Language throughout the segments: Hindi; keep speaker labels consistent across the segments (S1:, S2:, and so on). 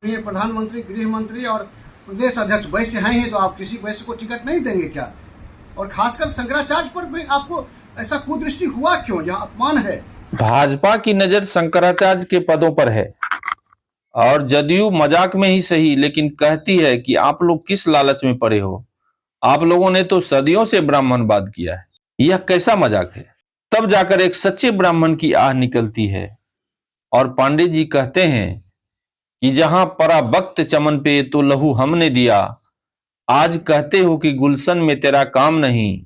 S1: प्रधानमंत्री, गृह मंत्री और प्रदेश अध्यक्ष वैश्य हैं ही, तो आप किसी वैश्य को टिकट नहीं देंगे क्या? और खासकर शंकराचार्य पर भी आपको ऐसा कुदृष्टि हुआ क्यों? यह अपमान है।
S2: भाजपा की नजर शंकराचार्य के पदों पर है और जदयू मजाक में ही सही लेकिन कहती है कि आप लोग किस लालच में पड़े हो, आप लोगों ने तो सदियों से ब्राह्मणवाद किया है, यह कैसा मजाक है। तब जाकर एक सच्चे ब्राह्मण की आह निकलती है और पांडे जी कहते हैं कि जहां परा वक्त चमन पे तो लहू हमने दिया, आज कहते हो कि गुलशन में तेरा काम नहीं,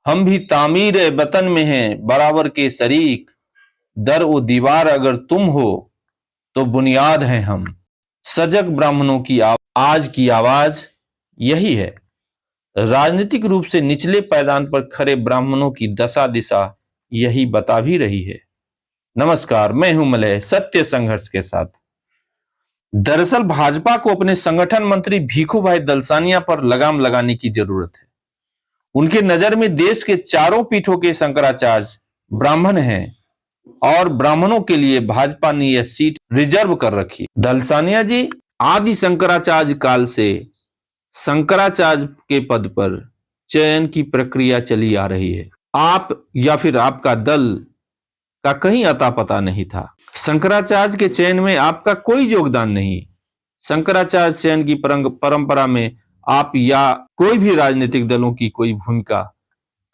S2: हम भी तामीर वतन में हैं बराबर के शरीक, दर ओ दीवार अगर तुम हो तो बुनियाद हैं हम। सजग ब्राह्मणों की आज की आवाज यही है। राजनीतिक रूप से निचले पायदान पर खड़े ब्राह्मणों की दशा दिशा यही बता भी रही है। नमस्कार, मैं हूं मलय सत्य संघर्ष के साथ। दरअसल भाजपा को अपने संगठन मंत्री भीखू भाई दलसानिया पर लगाम लगाने की जरूरत है। उनके नजर में देश के चारों पीठों के शंकराचार्य ब्राह्मण हैं और ब्राह्मणों के लिए भाजपा ने यह सीट रिजर्व कर रखी। दलसानिया जी आदि शंकराचार्य काल से शंकराचार्य के पद पर चयन की प्रक्रिया चली आ रही है। आप या फिर आपका दल का कहीं अता पता नहीं था। शंकराचार्य के चयन में आपका कोई योगदान नहीं। शंकराचार्य चयन की परंपरा में आप या कोई भी राजनीतिक दलों की कोई भूमिका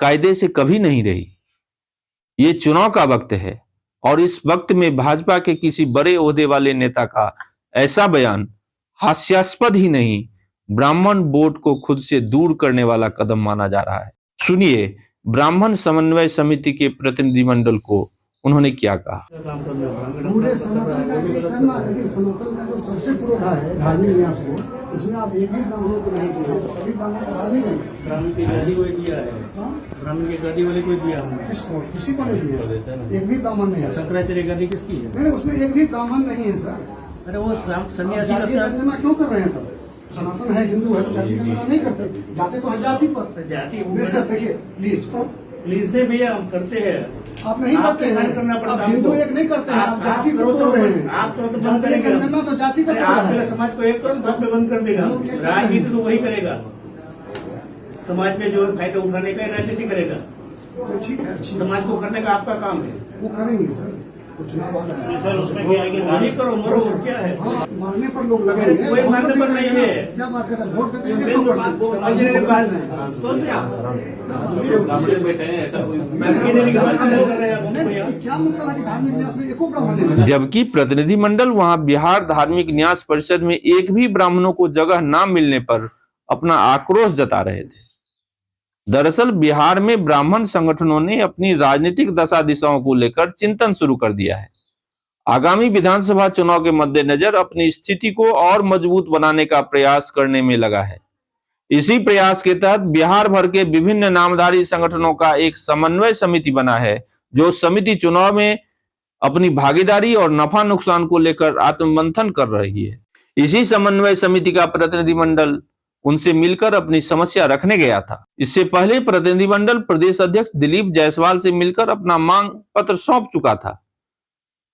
S2: कायदे से कभी नहीं रही। ये चुनाव का वक्त है और इस वक्त में भाजपा के किसी बड़े ओहदे वाले नेता का ऐसा बयान हास्यास्पद ही नहीं, ब्राह्मण वोट को खुद से दूर करने वाला कदम माना जा रहा है। सुनिए ब्राह्मण समन्वय समिति के प्रतिनिधिमंडल को उन्होंने क्या कहा।
S1: पूरे सनातन का भी करना, लेकिन सनातन का जो सबसे पुराना है धार्मिक न्यास को, उसमें आप एक भी ब्राह्मणों को नहीं दिया, तो सभी ब्राह्मण को डाल नहीं।
S3: ब्राह्मण की गादी को दिया है, ब्राह्मण की गादी वाले को दिया हमने।
S1: किसको? किसी को नहीं दिया, एक भी ब्राह्मण नहीं है।
S3: शंकराचार्य गादी किसकी है?
S1: नहीं, उसमें एक भी ब्राह्मण नहीं है सर।
S3: अरे वो सन्यासी का
S1: जनगणना क्यों कर रहे हैं? तब सनातन है, हिंदू है, तो जाति जनगणना नहीं करते। जाते तो है जाति पर।
S3: जाति
S1: सर देखिए
S3: प्लीज नहीं भैया, हम करते हैं।
S1: आप नहीं करते हैं, आप हिंदू एक नहीं करते हैं, आप जाति को तोड़ रहे हैं।
S3: आप तो बंद करेंगे
S1: तो जाति का
S3: आप समाज को एक करो, बाद में बंद कर देगा। राजनीति तो वही करेगा, समाज में जो फायदा उठाने का राजनीति करेगा।
S1: ठीक है,
S3: समाज को करने का आपका काम है,
S1: वो करेंगे सर। चुनाव वाला है
S3: सर, उसमें क्या है? वही करो, मरो, क्या है?
S1: मारने पर लोग लगेंगे,
S3: कोई मारने पर नहीं है।
S1: क्या बात कर रहे हैं? वोट देते हैं,
S3: समझने की बात
S1: क्या मतलब है कि धार्मिक न्यास में एको ब्राह्मण नहीं?
S2: जबकि प्रतिनिधिमंडल वहां बिहार धार्मिक न्यास परिषद में एक भी ब्राह्मणों को जगह न मिलने पर अपना आक्रोश जता रहे थे। दरअसल बिहार में ब्राह्मण संगठनों ने अपनी राजनीतिक दशा दिशाओं को लेकर चिंतन शुरू कर दिया है। आगामी विधानसभा चुनाव के मद्देनजर अपनी स्थिति को और मजबूत बनाने का प्रयास करने में लगा है। इसी प्रयास के तहत बिहार भर के विभिन्न नामधारी संगठनों का एक समन्वय समिति बना है, जो समिति चुनाव में अपनी भागीदारी और नफा नुकसान को लेकर आत्ममंथन कर रही है। इसी समन्वय समिति का प्रतिनिधिमंडल उनसे मिलकर अपनी समस्या रखने गया था। इससे पहले प्रतिनिधिमंडल प्रदेश अध्यक्ष दिलीप जायसवाल से मिलकर अपना मांग पत्र सौंप चुका था,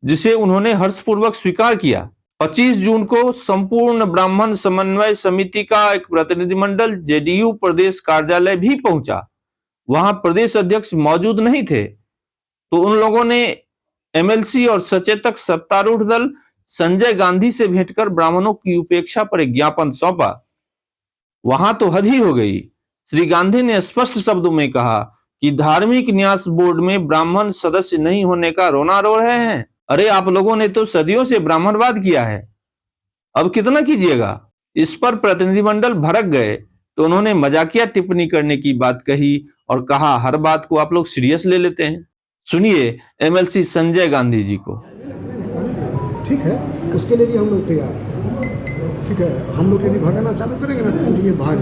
S2: जिसे उन्होंने हर्षपूर्वक स्वीकार किया। 25 जून को संपूर्ण ब्राह्मण समन्वय समिति का एक प्रतिनिधिमंडल जेडीयू प्रदेश कार्यालय भी पहुंचा। वहां प्रदेश अध्यक्ष मौजूद नहीं थे, तो उन लोगों ने एमएलसी और सचेतक सत्तारूढ़ दल संजय गांधी से भेंट कर ब्राह्मणों की उपेक्षा पर एक ज्ञापन सौंपा। वहां तो हद ही हो गई। श्री गांधी ने स्पष्ट शब्दों में कहा कि धार्मिक न्यास बोर्ड में ब्राह्मण सदस्य नहीं होने का रोना रो रहे हैं। अरे आप लोगों ने तो सदियों से ब्राह्मणवाद किया है, अब कितना कीजिएगा? इस पर प्रतिनिधिमंडल भड़क गए, तो उन्होंने मजाकिया टिप्पणी करने की बात कही और कहा हर बात को आप लोग सीरियस ले लेते हैं। सुनिए एमएलसी संजय गांधी जी को।
S1: ठीक है, उसके लिए भी हम लोग तैयार। ठीक है, हम लोग यदि भगाना चालू करेंगे ना तो ये भाग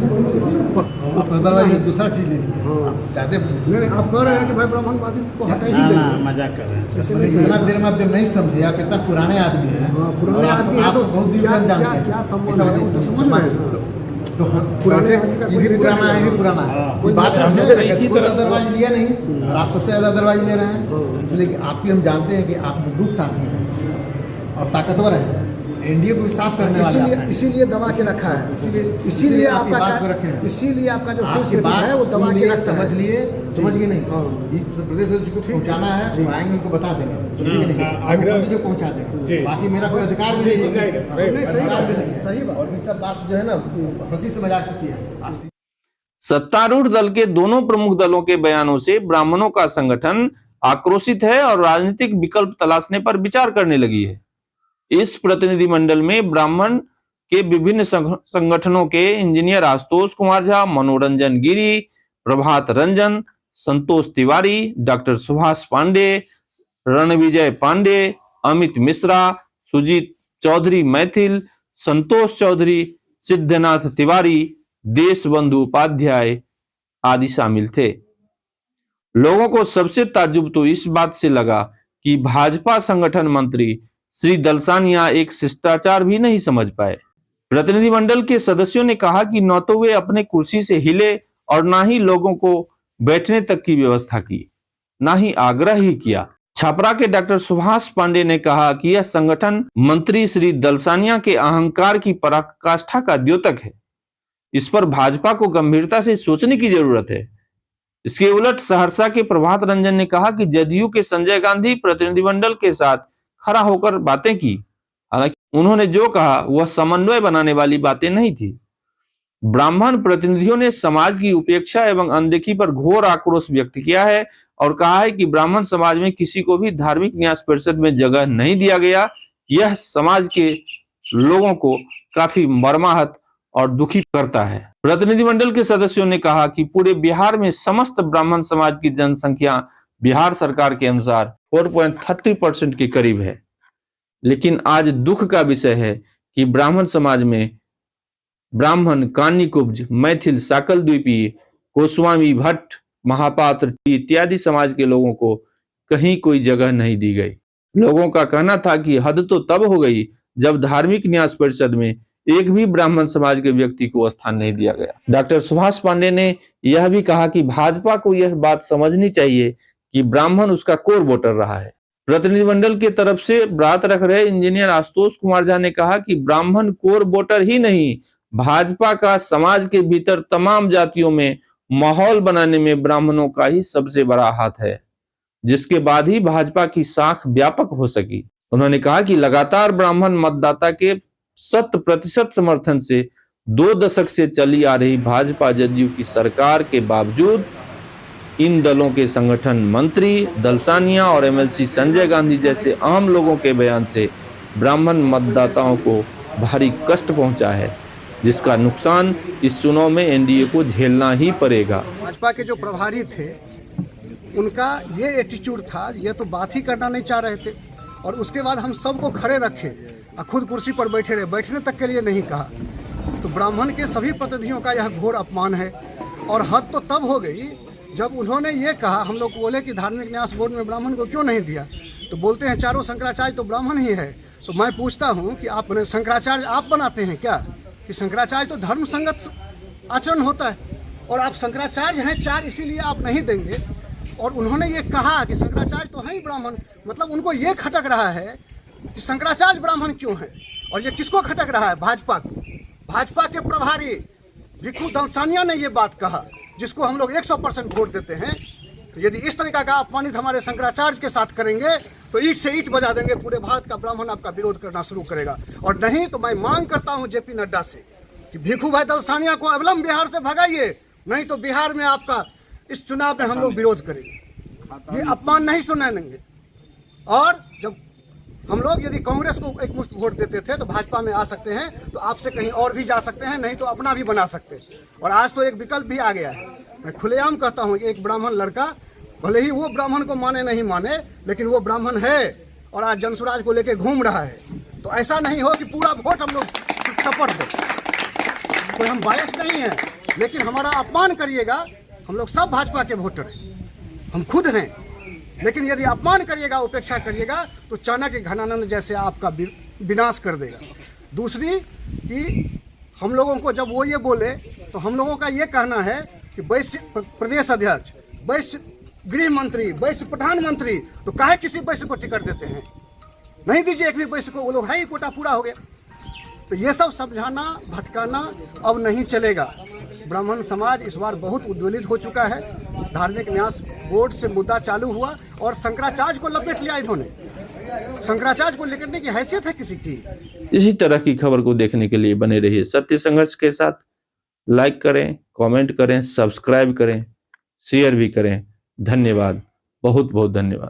S1: दूसरा चीज लेंगे। हाँ, नहीं आप कह रहे हैं कि भाई ब्राह्मणवादी को हटा ही देंगे।
S3: मजाक कर रहे हैं।
S4: इतना देर में आप नहीं समझे, आप इतना पुराने आदमी हैं।
S1: पुराने आदमी हैं तो
S4: बहुत दिन से जानते हैं।
S1: क्या संबंध है तो समझ में
S4: तो पुराने ये भी पुराना है, ये भी पुराना है। कोई बात इसी तरह दरवाजे लिया नहीं और आप सबसे ज्यादा दरवाजे ले रहे हैं, इसलिए आपकी हम जानते हैं कि आप मजबूत साथी हैं और ताकतवर हैं। एनडीए को भी साफ करने वाले आप हैं।
S1: इसीलिए दबा के रखा है, इसीलिए
S4: आपकी
S1: आपका
S4: बात को रखे हैं।
S1: इसीलिए आपका जो
S4: आपकी
S1: शीर्ष
S4: बात
S1: है वो दबा के रखा
S4: समझ
S1: है।
S4: लिए, समझ गए नहीं।
S1: हाँ।
S4: उत्तर प्रदेश को पहुंचाना है, वो आएंगे उनको बता देंगे, समझे कि नहीं, मुख्यमंत्री को पहुंचा देंगे। बाकी मेरा कोई अधिकार भी नहीं है,
S1: नहीं, सही
S4: अधिकार भी
S1: बात
S4: नहीं
S1: है,
S4: है।
S1: सही बात।
S4: और ये सब बात जो है ना हंसी से मजाक से है आपसे।
S2: सत्तारूढ़ दल के दोनों प्रमुख दलों के बयानों से ब्राह्मणों का संगठन आक्रोशित है और राजनीतिक विकल्प तलाशने पर विचार करने लगी है। इस प्रतिनिधिमंडल में ब्राह्मण के विभिन्न संगठनों के इंजीनियर आशुतोष कुमार झा, मनोरंजन गिरी, प्रभात रंजन, संतोष तिवारी, डॉक्टर सुभाष पांडे, रणविजय पांडे, अमित मिश्रा, सुजीत चौधरी मैथिल, संतोष चौधरी, सिद्धनाथ तिवारी, देशबंधु उपाध्याय आदि शामिल थे। लोगों को सबसे ताज्जुब तो इस बात से लगा कि भाजपा संगठन मंत्री श्री दलसानिया एक शिष्टाचार भी नहीं समझ पाए। प्रतिनिधिमंडल के सदस्यों ने कहा कि न तो वे अपने कुर्सी से हिले और ना ही लोगों को बैठने तक की व्यवस्था की, ना ही आग्रह ही किया। छपरा के डॉक्टर सुभाष पांडे ने कहा कि यह संगठन मंत्री श्री दलसानिया के अहंकार की पराकाष्ठा का द्योतक है। इस पर भाजपा को गंभीरता से सोचने की जरूरत है। इसके उलट सहरसा के प्रभात रंजन ने कहा कि जदयू के संजय गांधी प्रतिनिधिमंडल के साथ खड़ा होकर बातें की। हालांकि उन्होंने जो कहा वह समन्वय बनाने वाली बातें नहीं थी। ब्राह्मण प्रतिनिधियों ने समाज की उपेक्षा एवं अनदेखी पर घोर आक्रोश व्यक्त किया है और कहा है कि ब्राह्मण समाज में किसी को भी धार्मिक न्यास परिषद में जगह नहीं दिया गया। यह समाज के लोगों को काफी मर्माहत और दुखी करता है। प्रतिनिधिमंडल के सदस्यों ने कहा कि पूरे बिहार में समस्त ब्राह्मण समाज की जनसंख्या बिहार सरकार के अनुसार 4.30% के करीब है, लेकिन आज दुख का विषय है कि ब्राह्मण समाज में ब्राह्मण, कान्यकुब्ज, मैथिल, साकल द्वीपीय, गोस्वामी, भट्ट, महापात्र इत्यादि समाज के लोगों को कहीं कोई जगह नहीं दी गई। लोगों का कहना था कि हद तो तब हो गई जब धार्मिक न्यास परिषद में एक भी ब्राह्मण समाज के व्यक्ति को स्थान नहीं दिया गया। डॉक्टर सुभाष पांडे ने यह भी कहा कि भाजपा को यह बात समझनी चाहिए कि ब्राह्मण उसका कोर वोटर रहा है। प्रतिनिधिमंडल के तरफ से बात रख रहे इंजीनियर आशुतोष कुमार झा ने कहा कि ब्राह्मण कोर वोटर ही नहीं, भाजपा का समाज के भीतर तमाम जातियों में माहौल बनाने में ब्राह्मणों का ही सबसे बड़ा हाथ है, जिसके बाद ही भाजपा की साख व्यापक हो सकी। उन्होंने कहा कि लगातार ब्राह्मण मतदाता के 100% समर्थन से 2 दशक से चली आ रही भाजपा जदयू की सरकार के बावजूद इन दलों के संगठन मंत्री दलसानिया और एमएलसी संजय गांधी जैसे आम लोगों के बयान से ब्राह्मण मतदाताओं को भारी कष्ट पहुंचा है, जिसका नुकसान इस चुनाव में एनडीए को झेलना ही पड़ेगा।
S1: भाजपा के जो प्रभारी थे उनका ये एटीट्यूड था, ये तो बात ही करना नहीं चाह रहे थे और उसके बाद हम सबको खड़े रखे और खुद कुर्सी पर बैठे रहे, बैठने तक के लिए नहीं कहा। तो ब्राह्मण के सभी प्रतिनिधियों का यह घोर अपमान है और हद तो तब हो गई जब उन्होंने ये कहा, हम लोग बोले कि धार्मिक न्यास बोर्ड में ब्राह्मण को क्यों नहीं दिया, तो बोलते हैं चारों शंकराचार्य तो ब्राह्मण ही है। तो मैं पूछता हूँ कि आप शंकराचार्य आप बनाते हैं क्या? कि शंकराचार्य तो धर्म संगत आचरण होता है और आप शंकराचार्य हैं 4 इसीलिए आप नहीं देंगे। और उन्होंने ये कहा कि शंकराचार्य तो हैं ही ब्राह्मण, मतलब उनको ये खटक रहा है कि शंकराचार्य ब्राह्मण क्यों है। और ये किसको खटक रहा है? भाजपा को। भाजपा के प्रभारी भिखू दलसानिया ने ये बात कहा, जिसको हम लोग 100% वोट देते हैं। तो यदि इस तरीका का अपमानित हमारे शंकराचार्य के साथ करेंगे तो ईंट से ईंट बजा देंगे, पूरे भारत का ब्राह्मण आपका विरोध करना शुरू करेगा। और नहीं तो मैं मांग करता हूं जेपी नड्डा से कि भिखू भाई दलसानिया को अविलंब बिहार से भगाइए, नहीं तो बिहार में आपका इस चुनाव में हम लोग विरोध करेंगे। ये अपमान नहीं सुनने देंगे। और जब हम लोग यदि कांग्रेस को एक मुश्त वोट देते थे तो भाजपा में आ सकते हैं, तो आपसे कहीं और भी जा सकते हैं, नहीं तो अपना भी बना सकते हैं। और आज तो एक विकल्प भी आ गया है। मैं खुलेआम कहता हूं कि एक ब्राह्मण लड़का, भले ही वो ब्राह्मण को माने नहीं माने, लेकिन वो ब्राह्मण है और आज जनसुराज को लेके घूम रहा है। तो ऐसा नहीं हो कि पूरा वोट हम लोग चपट दे। कोई हम बायस नहीं है, लेकिन हमारा अपमान करिएगा, हम लोग सब भाजपा के वोटर हैं, हम खुद हैं। लेकिन यदि अपमान करिएगा, उपेक्षा करिएगा, तो चाणक्य घनानंद जैसे आपका विनाश कर देगा। दूसरी कि हम लोगों को जब वो ये बोले तो हम लोगों का ये कहना है कि वैश्य प्रदेश अध्यक्ष, वैश्य गृह मंत्री, वैश्य प्रधानमंत्री, तो काहे किसी वैश्य को टिकट देते हैं? नहीं दीजिए एक भी पैसे को, वो लोग है ही कोटा पूरा हो गया। तो ये सब समझाना भटकाना अब नहीं चलेगा। ब्राह्मण समाज इस बार बहुत उद्वेलित हो चुका है। धार्मिक न्यास बोर्ड से मुद्दा चालू हुआ और शंकराचार्य को लपेट लिया इन्होंने। शंकराचार्य को लेकर की हैसियत है किसी की?
S2: इसी तरह की खबर को देखने के लिए बने रहिए सत्य संघर्ष के साथ। लाइक करें, कमेंट करें, सब्सक्राइब करें, शेयर भी करें। धन्यवाद, बहुत बहुत धन्यवाद।